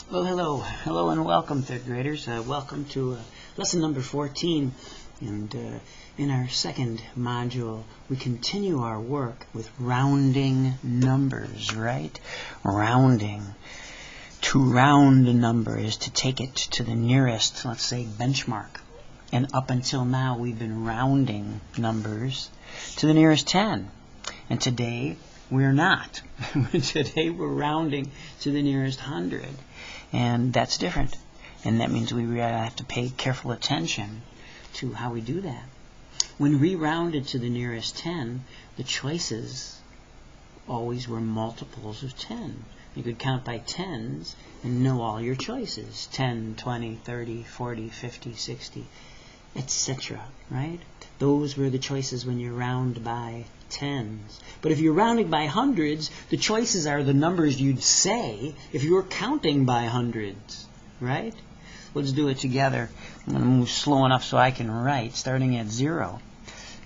Well, hello and welcome, third graders. Welcome to lesson number 14. And in our second module, we continue our work with rounding numbers, right? Rounding. To round a number is to take it to the nearest, let's say, benchmark. And up until now, we've been rounding numbers to the nearest 10. And today, we're not. Today, we're rounding to the nearest 100. And that's different. And that means we really have to pay careful attention to how we do that. When we rounded to the nearest 10, the choices always were multiples of 10. You could count by tens and know all your choices. 10, 20, 30, 40, 50, 60, etc. Right? Those were the choices when you round by tens. But if you're rounding by hundreds, the choices are the numbers you'd say if you were counting by hundreds. Right? Let's do it together. I'm going to move slow enough so I can write, starting at 0.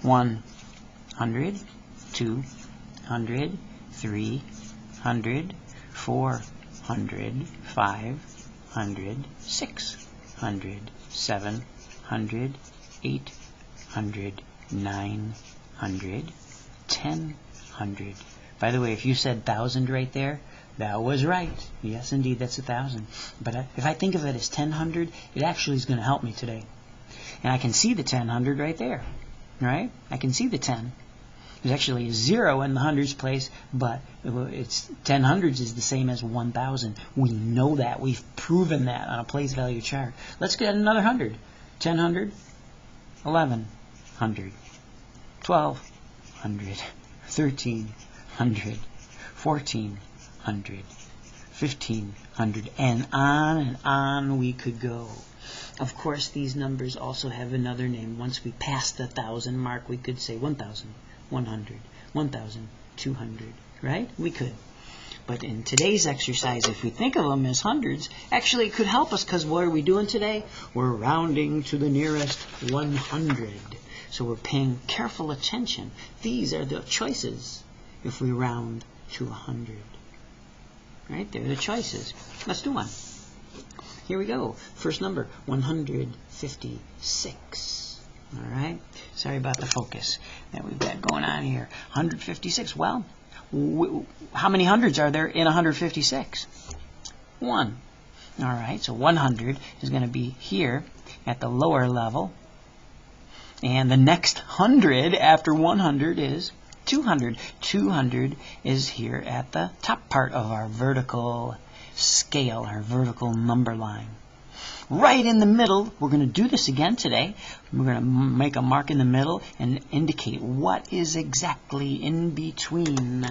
100, 200, 300, 400, 500, 600, 700, 800, 900, 1,000. By the way, if you said 1,000 right there, that was right. Yes, indeed, that's 1,000. But if I think of it as 1,000, it actually is going to help me today. And I can see the 1,000 right there. Right? I can see the 10. There's actually a 0 in the hundreds place, but it's 10 hundreds is the same as 1,000. We know that. We've proven that on a place value chart. Let's get another 100. 1,000, 1,100, 1,200, 1,300, 1,400, 1,500, and on we could go. Of course, these numbers also have another name. Once we pass the 1,000 mark, we could say 1,000, 100, 1,200, right? We could. But in today's exercise, if we think of them as hundreds, actually it could help us because what are we doing today? We're rounding to the nearest 100. So we're paying careful attention. These are the choices if we round to 100. Right? They're the choices. Let's do one. Here we go. First number, 156. All right? Sorry about the focus that we've got going on here. 156. Well, how many hundreds are there in 156? 1. All right, so 100 is going to be here at the lower level. And the next 100 after 100 is 200. 200 is here at the top part of our vertical scale, our vertical number line. Right in the middle, we're going to do this again today. We're going to make a mark in the middle and indicate what is exactly in between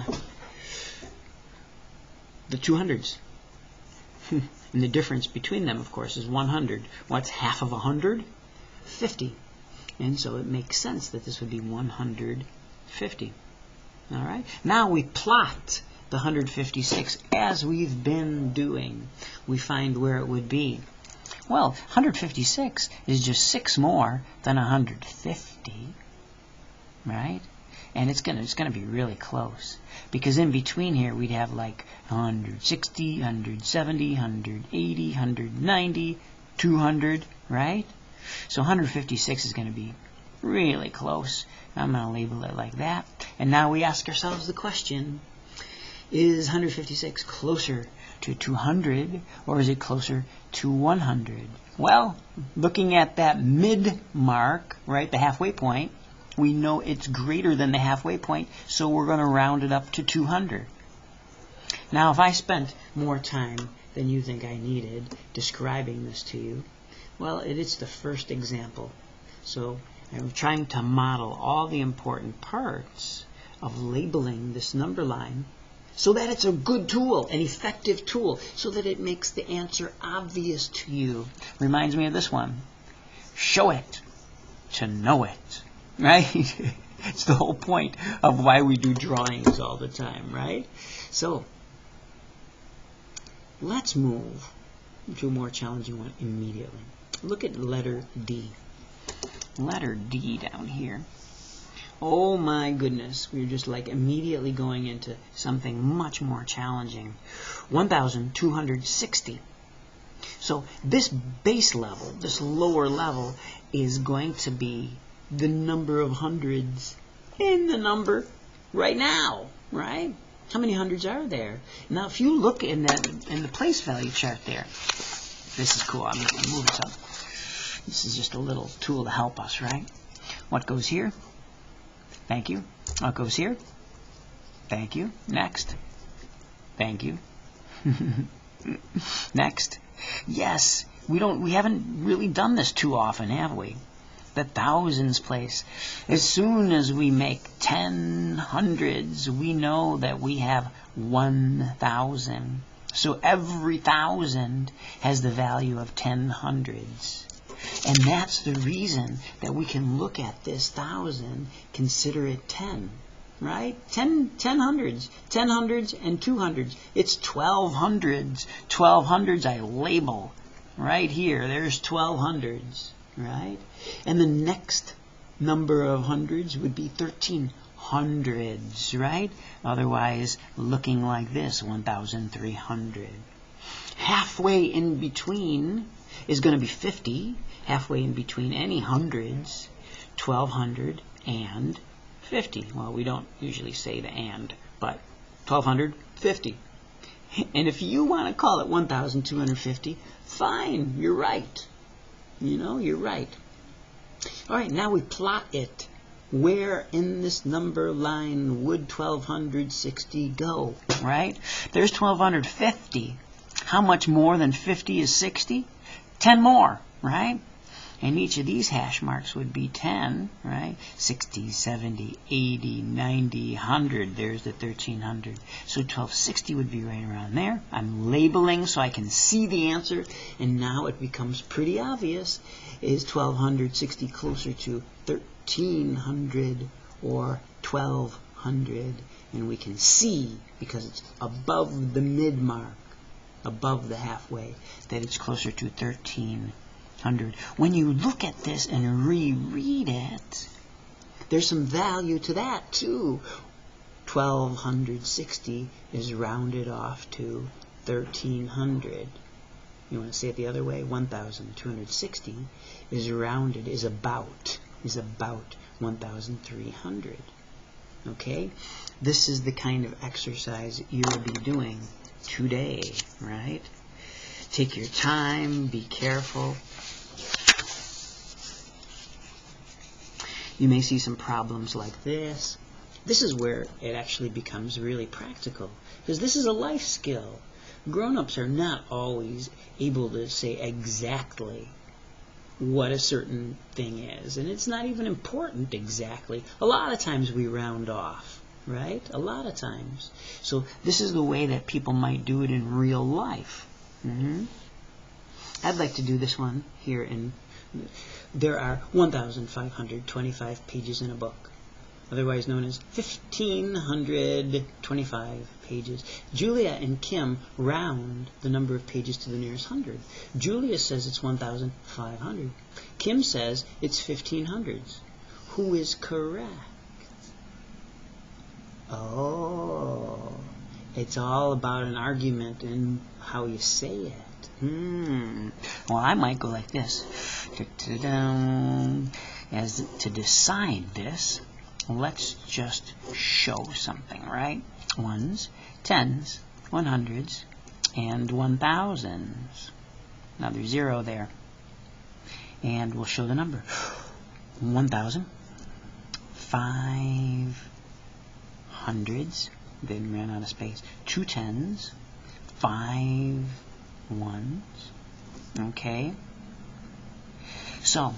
the 200s. And the difference between them, of course, is 100. What's half of 100? 50. And so it makes sense that this would be 150. All right? Now we plot the 156 as we've been doing. We find where it would be. Well, 156 is just 6 more than 150, right? And it's gonna be really close because in between here we'd have like 160, 170, 180, 190, 200, right? So 156 is going to be really close. I'm going to label it like that. And now we ask ourselves the question, is 156 closer to 200 or is it closer to 100? Well, looking at that mid mark, right, the halfway point, we know it's greater than the halfway point, so we're going to round it up to 200. Now, if I spent more time than you think I needed describing this to you, well, it's the first example. So I'm trying to model all the important parts of labeling this number line so that it's a good tool, an effective tool, so that it makes the answer obvious to you. Reminds me of this one. Show it to know it, right? It's the whole point of why we do drawings all the time, right? So let's move to a more challenging one immediately. Look at letter D. Letter D down here. Oh my goodness, we're just like immediately going into something much more challenging. 1,260. So this base level, this lower level, is going to be the number of hundreds in the number right now, right? How many hundreds are there? Now, if you look in the place value chart there, this is cool. I'm going to move this up. This is just a little tool to help us, right? What goes here? Thank you. What goes here? Thank you. Next. Thank you. Next. Yes, we haven't really done this too often, have we? The thousands place. As soon as we make 10 hundreds, we know that we have 1,000. So every 1,000 has the value of 10 hundreds. And that's the reason that we can look at this 1,000, consider it 10. Right? 10 hundreds. 10 hundreds and 2 hundreds. It's 12 hundreds. 12 hundreds I label right here. There's 12 hundreds. Right? And the next number of hundreds would be 13 hundreds. Right? Otherwise, looking like this, 1,300. Halfway in between is going to be 50. Halfway in between any hundreds, 1,200 and 50. Well, we don't usually say the and, but 1,250. And if you want to call it 1,250, fine, you're right. You know, you're right. All right, now we plot it. Where in this number line would 1,260 go, right? There's 1,250. How much more than 50 is 60? 10 more, right? And each of these hash marks would be 10, right? 60, 70, 80, 90, 100. There's the 1,300. So 1,260 would be right around there. I'm labeling so I can see the answer. And now it becomes pretty obvious. Is 1,260 closer to 1,300 or 1,200? And we can see, because it's above the mid mark, above the halfway, that it's closer to 1,300. When you look at this and reread it, there's some value to that too. 1,260 is rounded off to 1,300. You want to say it the other way? 1,260 is rounded, is about 1,300. Okay? This is the kind of exercise you'll be doing today, right? Take your time, be careful. You may see some problems like this. This is where it actually becomes really practical, because this is a life skill. Grown-ups are not always able to say exactly what a certain thing is, and it's not even important exactly. A lot of times we round off, right? A lot of times. So this is the way that people might do it in real life. I'd like to do this one here. There are 1,525 pages in a book, otherwise known as 1,525 pages. Julia and Kim round the number of pages to the nearest hundred. Julia says it's 1,500. Kim says it's 1,500s. Who is correct? Oh, it's all about an argument and how you say it. Well, I might go like this. As to decide this, let's just show something, right? Ones, tens, 100s, and 1,000s. Another zero there. And we'll show the number. 1,000, 500s, then ran out of space. 2 tens, 5 ones. Okay. So,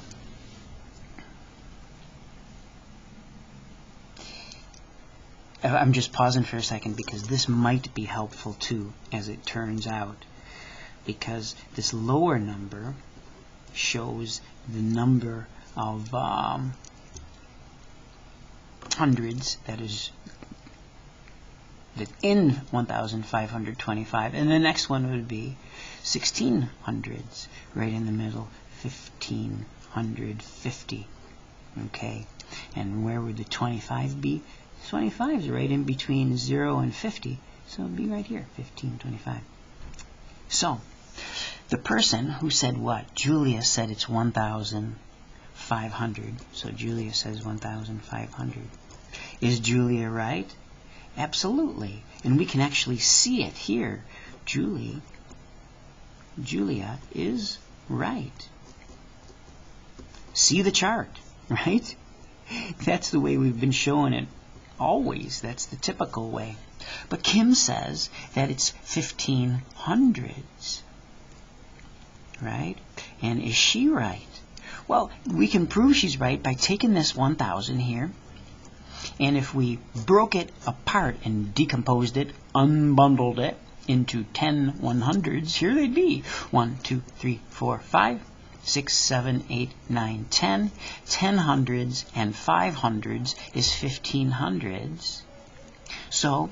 I'm just pausing for a second because this might be helpful too, as it turns out, because this lower number shows the number of hundreds that in 1,525, and the next one would be 1,600s, right in the middle, 1,550. Okay, and where would the 25 be? 25 is right in between 0 and 50, so it would be right here, 1525. So, The person who said what? Julia said it's 1,500. So Julia says 1,500. Is Julia right? Absolutely. And we can actually see it here. Julia is right. See the chart, right? That's the way we've been showing it always. That's the typical way. But Kim says that it's 1,500s, right? And is she right? Well, we can prove she's right by taking this 1,000 here, and if we broke it apart and decomposed it, unbundled it into 10 100s, here they'd be. 1, 2, 3, 4, 5, 6, 7, 8, 9, 10. 10 hundreds and 500s is 1,500s. So,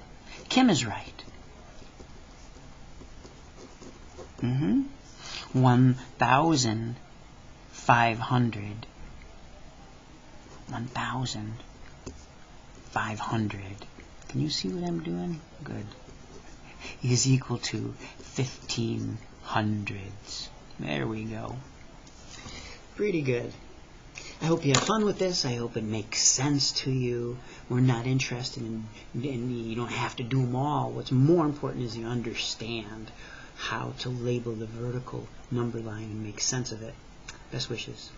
Kim is right. 1,500. 1,500. Can you see what I'm doing? Good. Is equal to 1,500s. There we go. Pretty good. I hope you have fun with this. I hope it makes sense to you. We're not interested in you don't have to do them all. What's more important is you understand how to label the vertical number line and make sense of it. Best wishes.